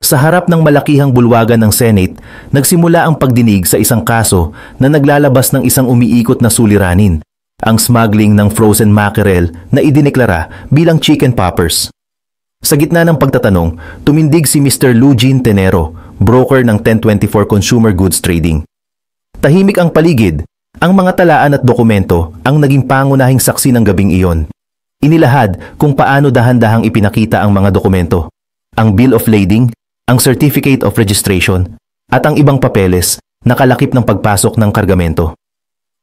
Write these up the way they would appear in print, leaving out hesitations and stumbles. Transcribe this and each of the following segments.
Sa harap ng malakihang bulwagan ng Senate, nagsimula ang pagdinig sa isang kaso na naglalabas ng isang umiikot na suliranin, ang smuggling ng frozen mackerel na idineklara bilang chicken poppers. Sa gitna ng pagtatanong, tumindig si Mr. Eugene Tenero, broker ng 1024 Consumer Goods Trading. Tahimik ang paligid, ang mga talaan at dokumento ang naging pangunahing saksi ng gabing iyon. Inilahad kung paano dahan-dahang ipinakita ang mga dokumento, ang bill of lading, ang certificate of registration, at ang ibang papeles na kalakip ng pagpasok ng kargamento.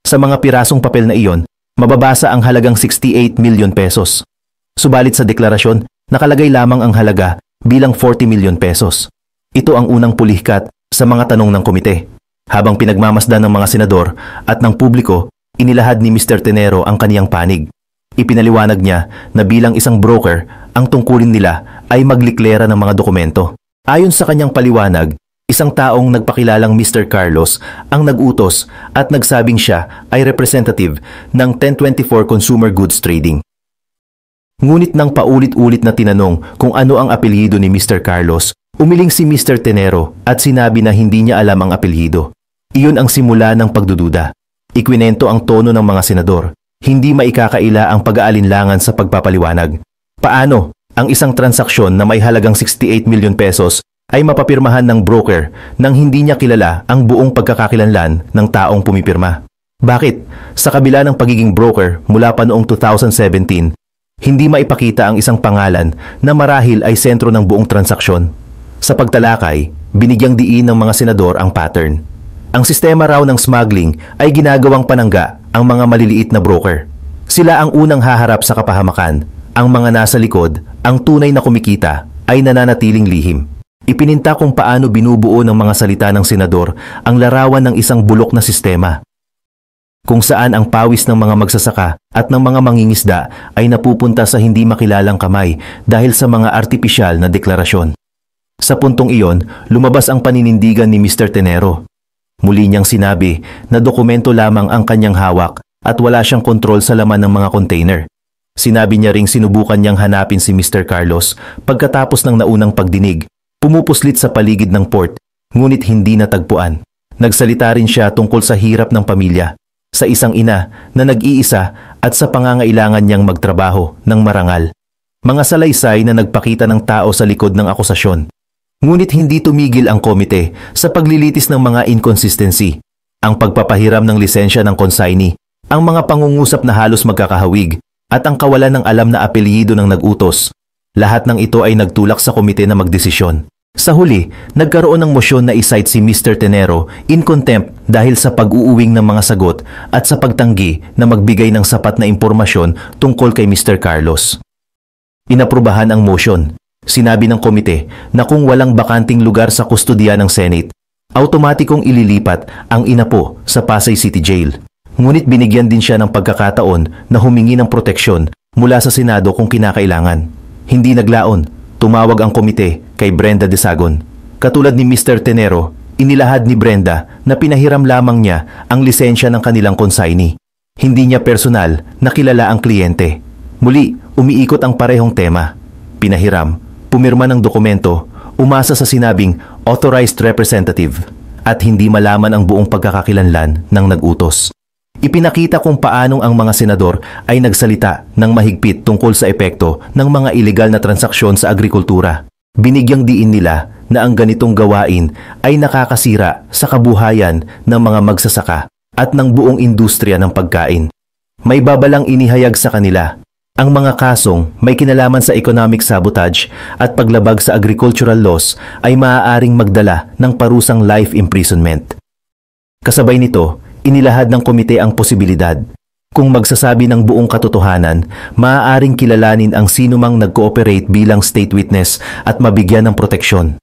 Sa mga pirasong papel na iyon, mababasa ang halagang 68 milyon pesos. Subalit sa deklarasyon, nakalagay lamang ang halaga bilang 40 milyon pesos. Ito ang unang pulihkat sa mga tanong ng komite. Habang pinagmamasdan ng mga senador at ng publiko, inilahad ni Mr. Tenero ang kaniyang panig. Ipinaliwanag niya na bilang isang broker, ang tungkulin nila ay magliklera ng mga dokumento. Ayon sa kanyang paliwanag, isang taong nagpakilalang Mr. Carlos ang nag-utos at nagsabing siya ay representative ng 1024 Consumer Goods Trading. Ngunit nang paulit-ulit na tinanong kung ano ang apelyido ni Mr. Carlos, umiling si Mr. Tenero at sinabi na hindi niya alam ang apelyido. Iyon ang simula ng pagdududa. Ikwinento ang tono ng mga senador. Hindi maikakaila ang pag-aalinlangan sa pagpapaliwanag. Paano ang isang transaksyon na may halagang 68 milyon pesos ay mapapirmahan ng broker nang hindi niya kilala ang buong pagkakakilanlan ng taong pumipirma? Bakit, sa kabila ng pagiging broker mula pa noong 2017, hindi maipakita ang isang pangalan na marahil ay sentro ng buong transaksyon? Sa pagtalakay, binigyang diin ng mga senador ang pattern. Ang sistema raw ng smuggling ay ginagawang panangga ang mga maliliit na broker. Sila ang unang haharap sa kapahamakan. Ang mga nasa likod, ang tunay na kumikita, ay nananatiling lihim. Ipininta kung paano binubuo ng mga salita ng senador ang larawan ng isang bulok na sistema, kung saan ang pawis ng mga magsasaka at ng mga mangingisda ay napupunta sa hindi makilalang kamay dahil sa mga artipisyal na deklarasyon. Sa puntong iyon, lumabas ang paninindigan ni Mr. Tenero. Muli niyang sinabi na dokumento lamang ang kanyang hawak at wala siyang kontrol sa laman ng mga container. Sinabi niya ring sinubukan niyang hanapin si Mr. Carlos pagkatapos ng naunang pagdinig. Pumupuslit sa paligid ng port, ngunit hindi natagpuan. Nagsalita rin siya tungkol sa hirap ng pamilya, sa isang ina na nag-iisa at sa pangangailangan niyang magtrabaho ng marangal. Mga salaysay na nagpakita ng tao sa likod ng akusasyon. Ngunit hindi tumigil ang komite sa paglilitis ng mga inconsistency, ang pagpapahiram ng lisensya ng consignee, ang mga pangungusap na halos magkakahawig, at ang kawalan ng alam na apelyido ng nag-utos. Lahat ng ito ay nagtulak sa komite na magdesisyon. Sa huli, nagkaroon ng mosyon na isight si Mr. Tenero in contempt dahil sa pag-uuwing ng mga sagot at sa pagtanggi na magbigay ng sapat na impormasyon tungkol kay Mr. Carlos. Inaprubahan ang motion. Sinabi ng komite na kung walang bakanting lugar sa kustodiya ng Senate, automatikong ililipat ang inapo sa Pasay City Jail. Ngunit binigyan din siya ng pagkakataon na humingi ng proteksyon mula sa Senado kung kinakailangan. Hindi naglaon, tumawag ang komite kay Brenda Desagon. Katulad ni Mr. Tenero, inilahad ni Brenda na pinahiram lamang niya ang lisensya ng kanilang consignee. Hindi niya personal na kilala ang kliyente. Muli, umiikot ang parehong tema. Pinahiram, pumirma ng dokumento, umasa sa sinabing authorized representative at hindi malaman ang buong pagkakakilanlan ng nag-utos. Ipinakita kung paanong ang mga senador ay nagsalita ng mahigpit tungkol sa epekto ng mga ilegal na transaksyon sa agrikultura. Binigyang diin nila na ang ganitong gawain ay nakakasira sa kabuhayan ng mga magsasaka at ng buong industriya ng pagkain. May babalang inihayag sa kanila. Ang mga kasong may kinalaman sa economic sabotage at paglabag sa agricultural laws ay maaaring magdala ng parusang life imprisonment. Kasabay nito, inilahad ng komite ang posibilidad. Kung magsasabi ng buong katotohanan, maaaring kilalanin ang sinumang nag-cooperate bilang state witness at mabigyan ng proteksyon.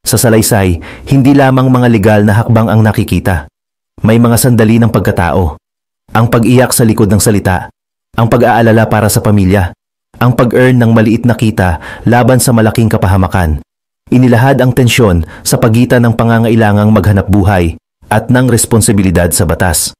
Sa salaysay, hindi lamang mga legal na hakbang ang nakikita. May mga sandali ng pagkatao. Ang pag-iyak sa likod ng salita, ang pag-aalala para sa pamilya, ang pag-earn ng maliit na kita laban sa malaking kapahamakan. Inilahad ang tensyon sa pagitan ng pangangailangang maghanap buhay at ng responsibilidad sa batas.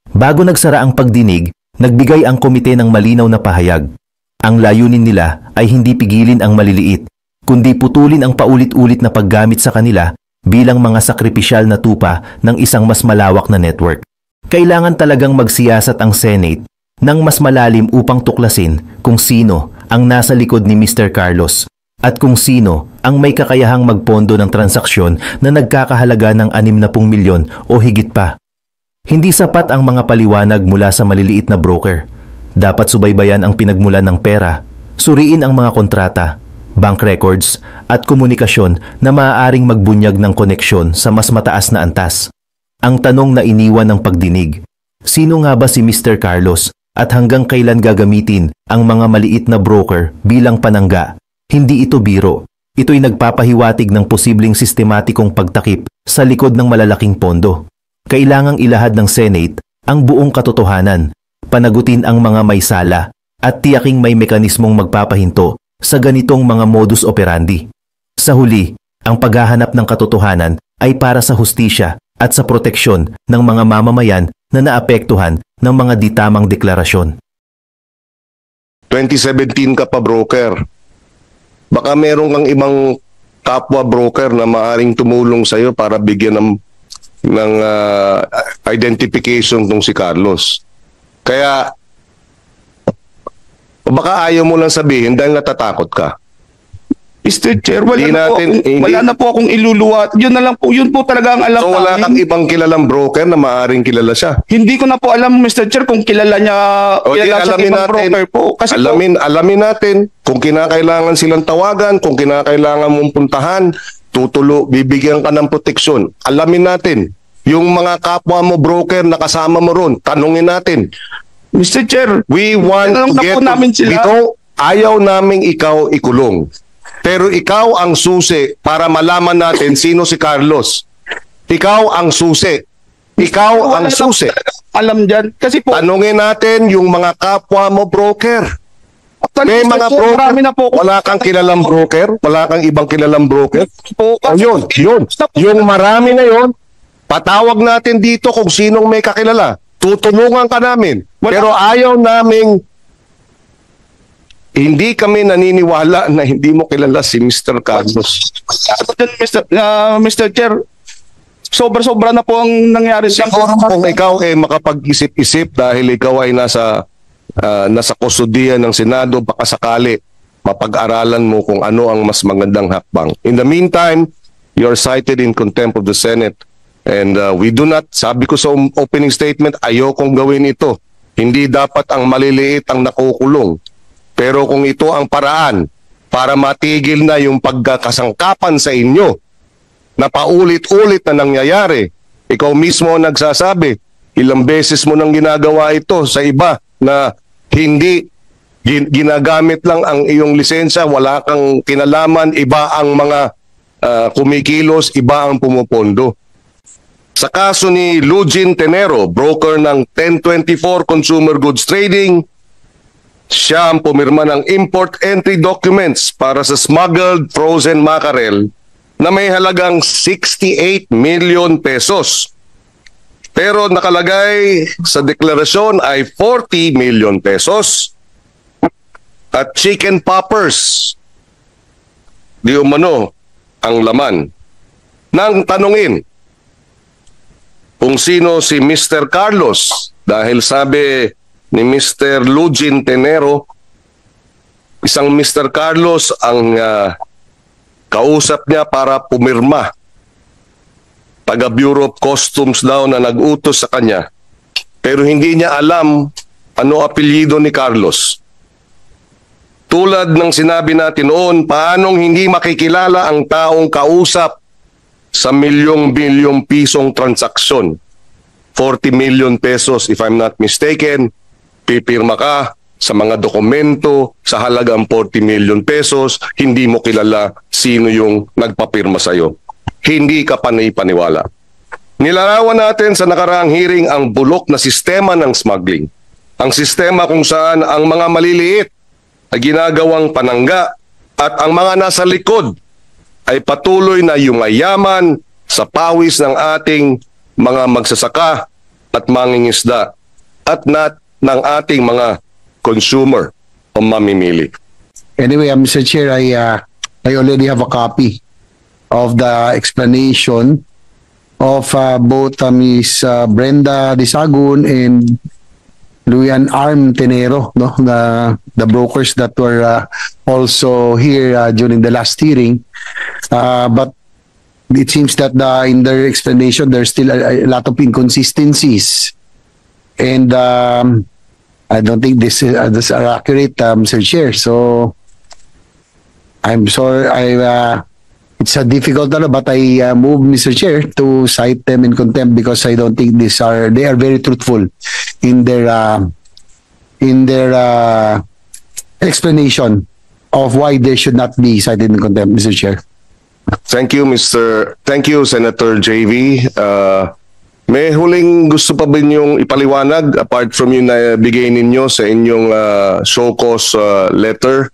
Bago nagsara ang pagdinig, nagbigay ang komite ng malinaw na pahayag. Ang layunin nila ay hindi pigilin ang maliliit, kundi putulin ang paulit-ulit na paggamit sa kanila bilang mga sakripisyal na tupa ng isang mas malawak na network. Kailangan talagang magsiyasat ang Senate ng mas malalim upang tuklasin kung sino ang nasa likod ni Mr. Carlos at kung sino ang may kakayahang magpondo ng transaksyon na nagkakahalaga ng 60 milyon o higit pa. Hindi sapat ang mga paliwanag mula sa maliliit na broker. Dapat subaybayan ang pinagmulan ng pera, suriin ang mga kontrata, bank records at komunikasyon na maaaring magbunyag ng koneksyon sa mas mataas na antas. Ang tanong na iniwan ng pagdinig, sino nga ba si Mr. Carlos at hanggang kailan gagamitin ang mga maliit na broker bilang panangga? Hindi ito biro. Ito'y nagpapahiwatig ng posibleng sistematikong pagtakip sa likod ng malalaking pondo. Kailangang ilahad ng Senate ang buong katotohanan, panagutin ang mga may sala at tiyaking may mekanismong magpapahinto sa ganitong mga modus operandi. Sa huli, ang paghahanap ng katotohanan ay para sa hustisya at sa proteksyon ng mga mamamayan na naapektuhan ng mga ditamang deklarasyon. 2017 ka pa broker. Baka meron kang ibang kapwa broker na maaring tumulong sa iyo para bigyan ng identification tong si Carlos. Kaya baka ayaw mo lang sabihin dahil natatakot ka. Mr. Chair, wala na po akong iluluwat. Yun na lang po, yun po talaga ang alam so wala kang ibang kilalang broker na maaaring kilala siya? Hindi ko na po alam, Mr. Chair, kung kilala niya, alamin natin, po. Kasi alamin natin kung kinakailangan silang tawagan, kung kinakailangan mong puntahan, bibigyan ka ng proteksyon. Alamin natin. Yung mga kapwa mo broker na kasama mo ron, tanungin natin. Mr. Chair, we want to get dito, ayaw naming ikaw ikulong. Pero ikaw ang susi para malaman natin sino si Carlos. Ikaw ang susi. Ikaw ang susi. Alam dyan. Kasi po, tanungin natin yung mga kapwa mo broker. May mga broker, wala kang kilalang broker, wala kang ibang kilalang broker. Yun. Yung marami na yun, patawag natin dito kung sinong may kakilala. Tutulungan ka namin. Pero ayaw naming, hindi kami naniniwala na hindi mo kilala si Mr. Carlos. Mr. Chair, sobra-sobra na po ang nangyari. Siguro kung ikaw ay makapag-isip-isip dahil ikaw ay nasa kustudiya ng Senado, baka sakali mapag-aralan mo kung ano ang mas magandang hakbang. In the meantime, you're cited in contempt of the Senate. And we do not, sabi ko sa opening statement, ayokong gawin ito. Hindi dapat ang maliliit ang nakukulong. Pero kung ito ang paraan para matigil na yung pagkakasangkapan sa inyo na paulit-ulit na nangyayari, ikaw mismo nagsasabi, ilang beses mo nang ginagawa ito sa iba na hindi ginagamit lang ang iyong lisensya, wala kang kinalaman, iba ang mga kumikilos, iba ang pumupondo. Sa kaso ni Lugin Tenero, broker ng 1024 Consumer Goods Trading, siya ang pumirma ng import entry documents para sa smuggled frozen mackerel na may halagang 68 million pesos. Pero nakalagay sa deklarasyon ay 40 million pesos. At chicken poppers, di umano ang laman. Nang tanungin kung sino si Mr. Carlos, dahil sabi ni Mr. Lugin Tenero, isang Mr. Carlos ang kausap niya para pumirma. Taga Bureau of Customs daw na nag-utos sa kanya. Pero hindi niya alam ano apelyido ni Carlos. Tulad ng sinabi natin noon, paanong hindi makikilala ang taong kausap sa milyong-bilyong pisong transaksyon? 40 million pesos if I'm not mistaken. Pipirma ka sa mga dokumento sa halagang 40 million pesos, hindi mo kilala sino yung nagpapirma sa'yo. Hindi ka panay-paniwala. Nilarawan natin sa nakaraang hearing ang bulok na sistema ng smuggling. Ang sistema kung saan ang mga maliliit ay ginagawang panangga at ang mga nasa likod ay patuloy na yumayaman sa pawis ng ating mga magsasaka at mangingisda at ng ating mga consumer o mamimili. Anyway, Mr. Chair, I I already have a copy of the explanation of both Ms. Brenda Disagun and Luyan Arm Tenero, no, the brokers that were also here during the last hearing. But it seems that in their explanation, there's still a lot of inconsistencies. And I don't think this are accurate, Mr. Chair. So I'm sorry, it's a difficult, but I move, Mr. Chair, to cite them in contempt because I don't think they are very truthful in their explanation of why they should not be cited in contempt, Mr. Chair. Thank you, Senator JV. May huling gusto pa ba ninyong ipaliwanag apart from yung nabigay ninyo sa inyong show cause letter,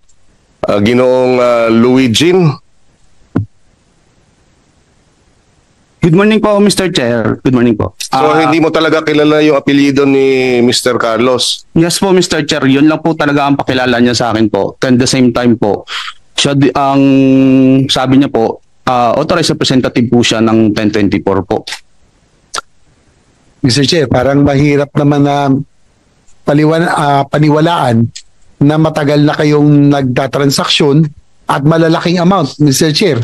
Ginoong Louis Jean? Good morning po, Mr. Chair. Good morning po. So hindi mo talaga kilala yung apelyido ni Mr. Carlos? Yes po, Mr. Chair. Yun lang po talaga ang pakilala niya sa akin po. At the same time po, siya ang sabi niya po, authorized representative po siya ng 1024 po. Mr. Chair, parang mahirap naman na paniwalaan na matagal na kayong nagtatransaksyon at malalaking amount, Mr. Chair.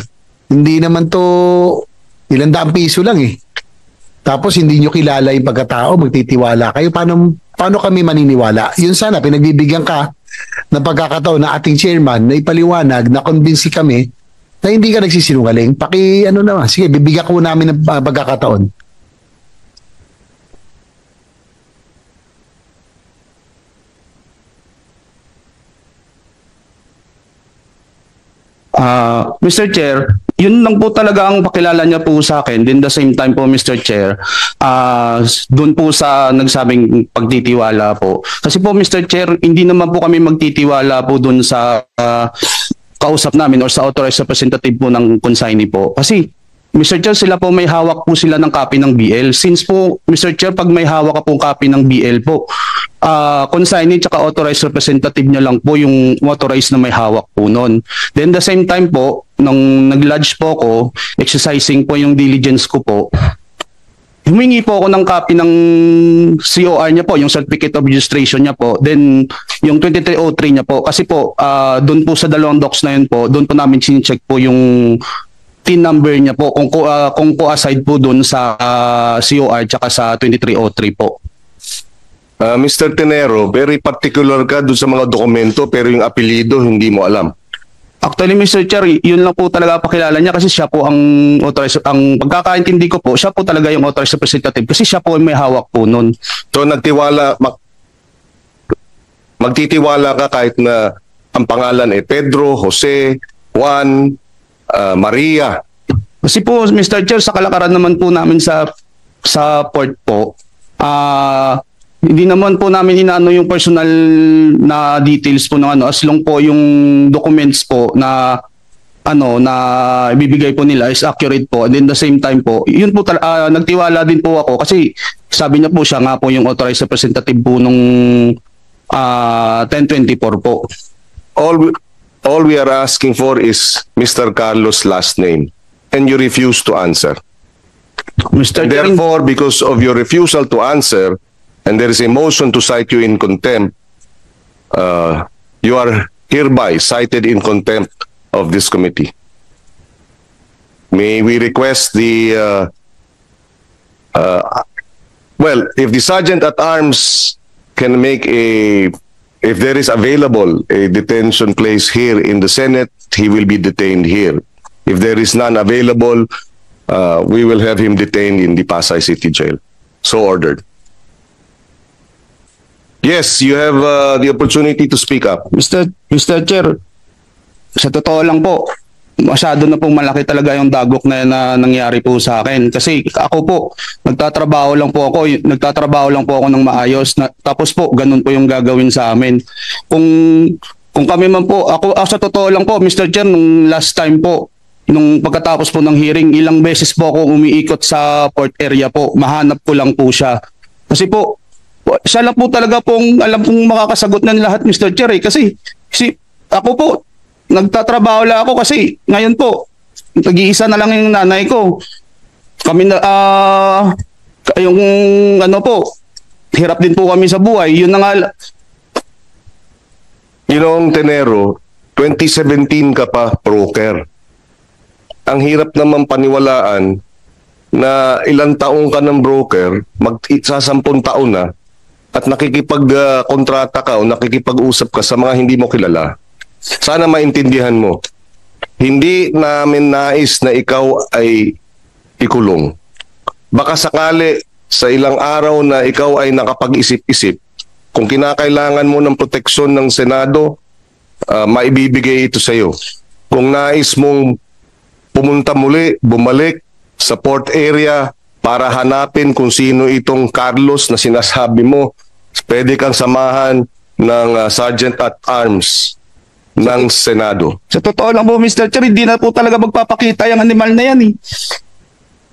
Hindi naman to ilang daang piso lang eh. Tapos hindi nyo kilala yung pagkatao, magtitiwala kayo. Paano kami maniniwala? Yun sana, pinagbibigyan ka ng pagkakataon na ating chairman na ipaliwanag, na convince kami na hindi ka nagsisinungaling. Sige, bibigyan ko namin ng pagkakataon. Mr. Chair, yun lang po talaga ang pakilala niya po sa akin. Then the same time po, Mr. Chair, doon po sa nagsabing pagtitiwala po. Kasi po, Mr. Chair, hindi naman po kami magtitiwala po doon sa kausap namin or sa authorized representative po ng consignee po. Kasi, Mr. Chair, sila po may hawak po sila ng copy ng BL. Since po, Mr. Chair, pag may hawak ka po copy ng BL po, consignee tsaka authorized representative niya lang po yung authorized na may hawak po nun. Then the same time po, nung nag-lodge po ako, exercising po yung diligence ko po, humingi po ako ng copy ng COR niya po, yung certificate of registration niya po, then yung 2303 niya po. Kasi po, doon po sa dalawang docs na yun po, doon po namin sinecheck po yung TIN number niya po kung co-aside po doon sa COR tsaka sa 2303 po. Mr. Tenero, very particular ka doon sa mga dokumento pero yung apelyido hindi mo alam. Actually, Mr. Chair, yun lang po talaga pakilala niya kasi siya po ang authorized, ang pagkakaintindi ko po, siya po talaga yung authorized representative kasi siya po may hawak po nun. So magtitiwala ka kahit na ang pangalan ay Pedro, Jose, Juan, Maria. Kasi po, Mr. Chair, sa kalakaran naman po namin sa port po, hindi naman po namin inaano yung personal na details po ng as long po yung documents po na na ibibigay po nila is accurate po. And then the same time po, yun po nagtiwala din po ako kasi sabi niya po siya nga po yung authorized representative po nung 1024 po. All we are asking for is Mr. Carlos' last name and you refuse to answer. Mr. Therefore, because of your refusal to answer, and there is a motion to cite you in contempt, you are hereby cited in contempt of this committee. May we request if the Sergeant at Arms can make if there is available a detention place here in the Senate, he will be detained here. If there is none available, we will have him detained in the Pasay City Jail. So ordered. Yes, you have the opportunity to speak up. Mr. Chair, sa totoo lang po, masyado na pong malaki talaga yung dagok na nangyari po sa akin. Kasi ako po, nagtatrabaho lang po ako ng maayos. Tapos po, ganun po yung gagawin sa amin. Kung kami man po, ako sa totoo lang po, Mr. Chair, nung last time po, nung pagkatapos po ng hearing, ilang beses po ako umiikot sa port area po. Mahanap ko lang po siya. Kasi po, siya lang po talaga pong alam kong makakasagot ng lahat, Mr. Chair. Kasi ako po, nagtatrabaho lang ako kasi ngayon po, nag-iisa na lang yung nanay ko. Kami na, yung ano po, hirap din po kami sa buhay. Yun na nga, Ginoong Tenero, 2017 ka pa broker. Ang hirap naman paniwalaan na ilang taong ka ng broker, sa 10 taon na, at nakikipag-kontrata ka o nakikipag-usap ka sa mga hindi mo kilala. Sana maintindihan mo, hindi namin nais na ikaw ay ikulong. Baka sakali sa ilang araw na ikaw ay nakapag-isip-isip, kung kinakailangan mo ng proteksyon ng Senado, maibibigay ito sa iyo. Kung nais mong pumunta muli, bumalik sa port area para hanapin kung sino itong Carlos na sinasabi mo, pwede kang samahan ng Sergeant at Arms ng Senado. sa totoo lang po, Mr. Chair, hindi na po talaga magpapakita yung animal na yan eh.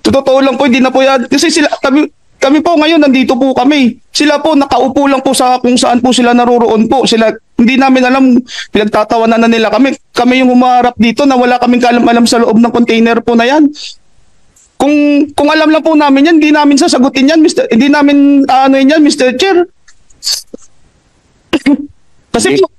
Sa totoo lang po, hindi na po yan. Kasi kami po ngayon, nandito po kami. Sila po, nakaupo lang po sa kung saan po sila naroroon po. Sila, hindi namin alam, pinagtatawanan na nila kami. Kami yung humarap dito na wala kaming kaalam-alam sa loob ng container po na yan. Kung alam lang po namin yan, hindi namin sasagutin yan, hindi namin yan, Mr. Chair. Kasi po,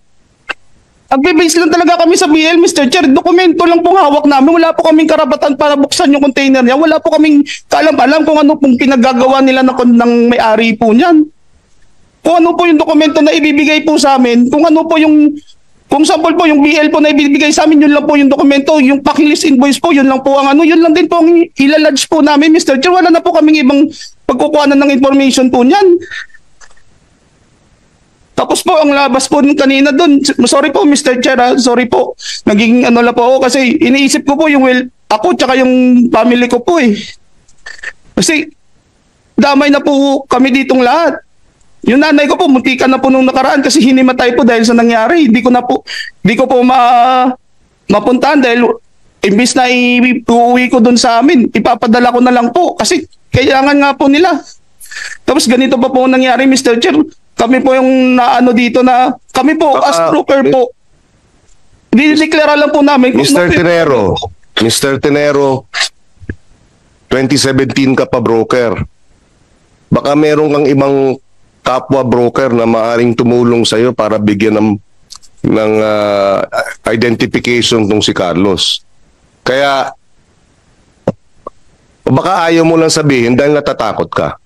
agbe-base lang talaga kami sa BL, Mr. Chair. Dokumento lang pong hawak namin. Wala po kaming karapatan para buksan yung container niya. Wala po kaming kaalam-alam kung ano pong pinaggagawa nila ng may-ari po niyan. Kung ano po yung dokumento na ibibigay po sa amin, kung ano po yung, kung sample po yung BL po na ibibigay sa amin, yun lang po yung dokumento, yung packing-list invoice po, yun lang po ang ano, yun lang din po ang ilalodge po namin, Mr. Chair. Wala na po kaming ibang pagkukuhanan ng information po niyan. Tapos po, ang labas po nung kanina doon, sorry po Mr. Chair, sorry po, naging ano lang po ako kasi iniisip ko po yung ako tsaka yung family ko po eh. Kasi damay na po kami ditong lahat. Yung nanay ko po, muntikan na po nung nakaraan kasi hinimatay po dahil sa nangyari. Hindi ko po mapuntahan dahil imbis na uuwi ko doon sa amin, ipapadala ko na lang po kasi kailangan nga po nila. Tapos ganito pa po nangyari, Mr. Chair. Kami po yung naano dito na, kami po as broker po, dinideklara lang po namin. Mr. Tenero, 2017 ka pa broker. Baka meron kang ibang kapwa broker na maaring tumulong sa iyo para bigyan ng identification tong si Carlos. Kaya baka ayaw mo lang sabihin dahil natatakot ka.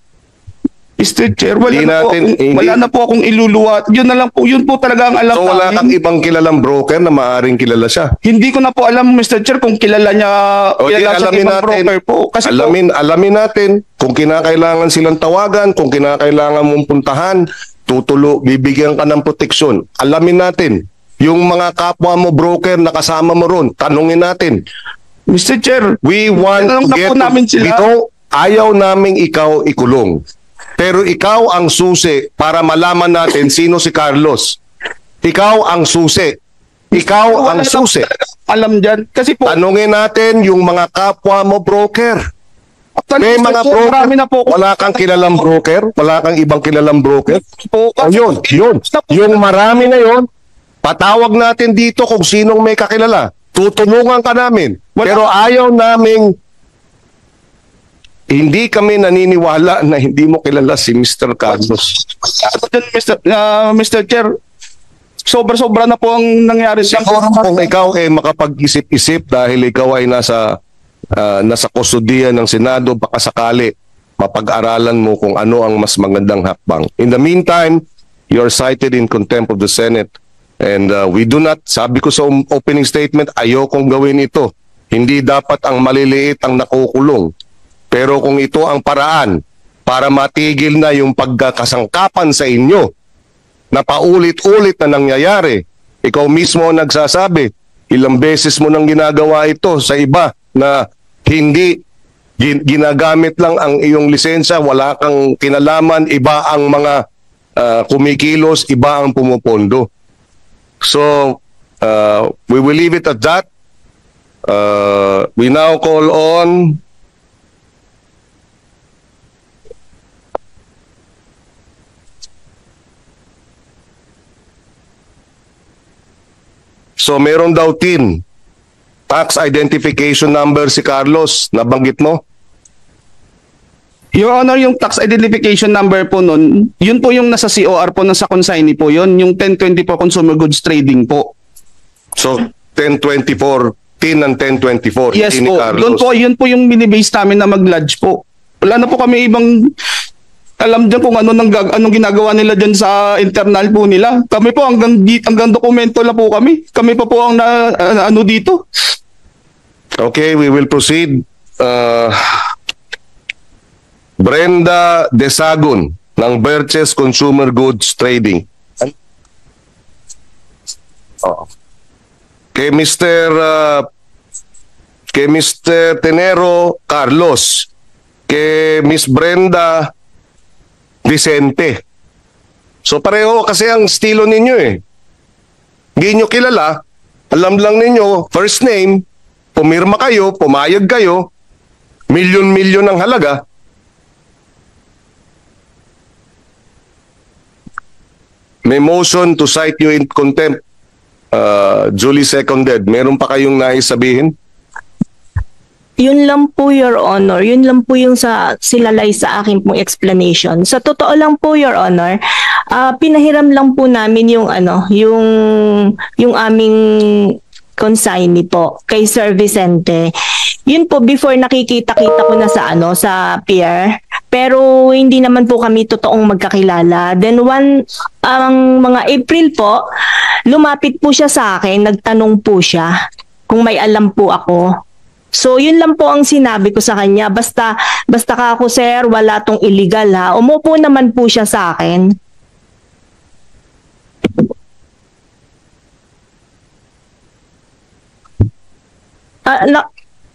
Mr. Chair, wala na po akong iluluwat. Yun na lang po, yun po talaga ang alam So wala kang ibang kilalang broker na maaring kilala siya. Hindi ko na po alam, Mr. Chair, kung kilala niya, kilala siya ibang broker po. Kasi alamin natin kung kinakailangan silang tawagan, kung kinakailangan mong puntahan, bibigyan ka ng proteksyon. Alamin natin. Yung mga kapwa mo broker na kasama mo ron, tanungin natin. Mr. Chair, we want to get ito, ayaw naming ikaw ikulong. Pero ikaw ang susi para malaman natin sino si Carlos. Ikaw ang susi. Ikaw ang susi. Alam dyan. Kasi po, tanungin natin yung mga kapwa mo broker. May mga broker, wala kang kilalang broker, wala kang ibang kilalang broker. Yun. Yung marami na yun, patawag natin dito kung sinong may kakilala. Tutulungan ka namin. Pero ayaw naming, hindi kami naniniwala na hindi mo kilala si Mr. Carlos. Mr. Chair, sobra-sobra na po ang nangyari. Siguro kung ikaw ay makapag-isip-isip dahil ikaw ay nasa kustudiya ng Senado, baka sakali mapag-aralan mo kung ano ang mas magandang hakbang. In the meantime, you're cited in contempt of the Senate. And we do not, sabi ko sa opening statement, ayokong gawin ito. Hindi dapat ang maliliit ang nakukulong. Pero kung ito ang paraan para matigil na yung pagkakasangkapan sa inyo na paulit-ulit na nangyayari, ikaw mismo ang nagsasabi, ilang beses mo nang ginagawa ito sa iba na hindi ginagamit lang ang iyong lisensya, wala kang kinalaman, iba ang mga kumikilos, iba ang pumupondo. So, we will leave it at that. We now call on So meron daw TIN, tax identification number si Carlos, nabanggit mo? Your Honor, yung tax identification number po nun, yun po yung nasa COR po, nasa consignee po yun, yung 1024 Consumer Goods Trading po. So 1024, TIN ng 1024, Yes TIN ni po, Carlos. doon po, yun po yung binibase namin na mag-lodge po. Wala na po kami ibang alam dyan kung anong ginagawa nila dyan sa internal po nila. Kami po hanggang dokumento lang po kami. Kami pa po ang ano dito. Okay, we will proceed. Brenda Desagun ng Berches Consumer Goods Trading. Kay Mr. Tenero Carlos, kay Miss Brenda Vicente. So pareho kasi ang estilo ninyo eh. Hindi nyo kilala, alam lang ninyo, first name, pumirma kayo, pumayag kayo, milyon-milyon ang halaga. May motion to cite you in contempt. Julie seconded. Meron pa kayong nais sabihin? Yun lang po, Your Honor. Yun lang po yung silalay sa akin pong explanation. Sa totoo lang po, Your Honor, pinahiram lang po namin yung yung aming consignee po kay Sir Vicente. Yun po before nakikita-kita ko na sa pier. Pero hindi naman po kami totoong magkakilala. Then ang mga April po, lumapit po siya sa akin, nagtanong po siya kung may alam po ako. So yun lang po ang sinabi ko sa kanya. Basta ka ako, sir, wala tong illegal ha. Umupo naman po siya sa akin.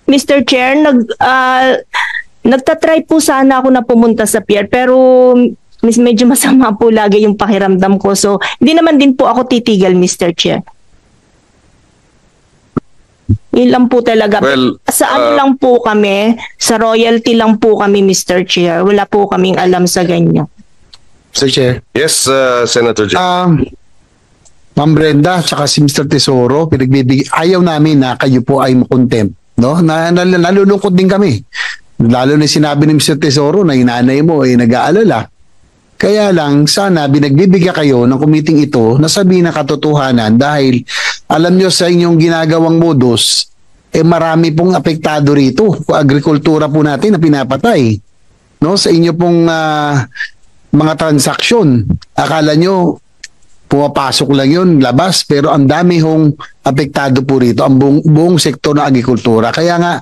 Mr. Chair, nagtatry po sana ako na pumunta sa pier pero medyo masama po lagi yung pakiramdam ko. So hindi naman din po ako titigil, Mr. Chair. Yun lang po talaga. Well, sa lang po kami, sa royalty lang po kami, Mr. Chair. Wala po kaming alam sa ganyan. Mr. Chair. Yes, Senator J. Ma'am Brenda, tsaka si Mr. Tesoro, ayaw namin na kayo po ay makontempt. No? Nalulungkot din kami. Lalo na sinabi ni Mr. Tesoro na inanay mo ay nag-aalala. Kaya lang, sana binagbibigyan kayo ng kumiting ito na sabihin na katotohanan dahil alam nyo sa inyong ginagawang modus, marami pong apektado rito. Agrikultura po natin na pinapatay. No? Sa inyo pong mga transaksyon, akala nyo pumapasok lang yun, labas, pero ang dami hong apektado po rito, ang buong sektor ng agrikultura. Kaya nga,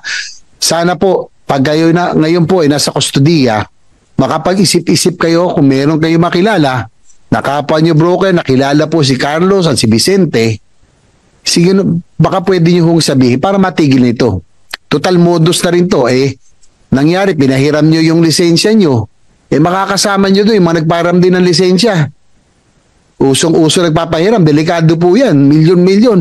sana po, pag kayo ngayon po ay nasa kustodiya, makapag-isip-isip kayo kung meron kayo makilala, nakapwa nyo broker, nakilala po si Carlos at si Vicente, sige, baka pwede nyo hong sabihin para matigil nito. Total modus na rin to, nangyari, pinahiram nyo yung lisensya nyo, makakasama nyo doon, yung mga nagpahiram din ng lisensya. Usong-uso nagpapahiram, delikado po yan, milyon-milyon.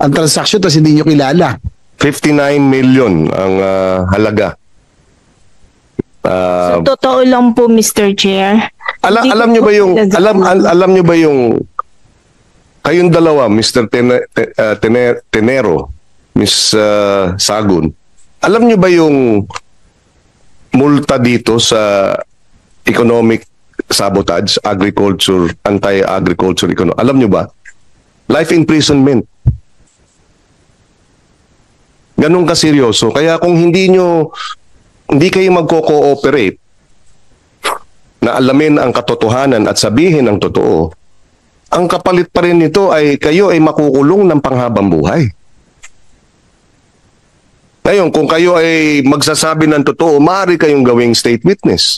Ang transaksyon, tapos hindi nyo kilala. 59 million ang halaga. Sa totoo lang po, Mr. Chair. Alam nyo ba yung alam nyo ba yung kayong dalawa, Mr. Tenero, Miss Sagun, alam nyo ba yung multa dito sa economic sabotage, agriculture, anti-agriculture economy? Alam nyo ba? Life imprisonment. Ganun kaseryoso. Kaya kung hindi kayo magko-cooperate na alamin ang katotohanan at sabihin ang totoo, ang kapalit pa rin nito ay kayo ay makukulong ng panghabang buhay. Ngayon, kung kayo ay magsasabi ng totoo, maaari kayong gawing state witness.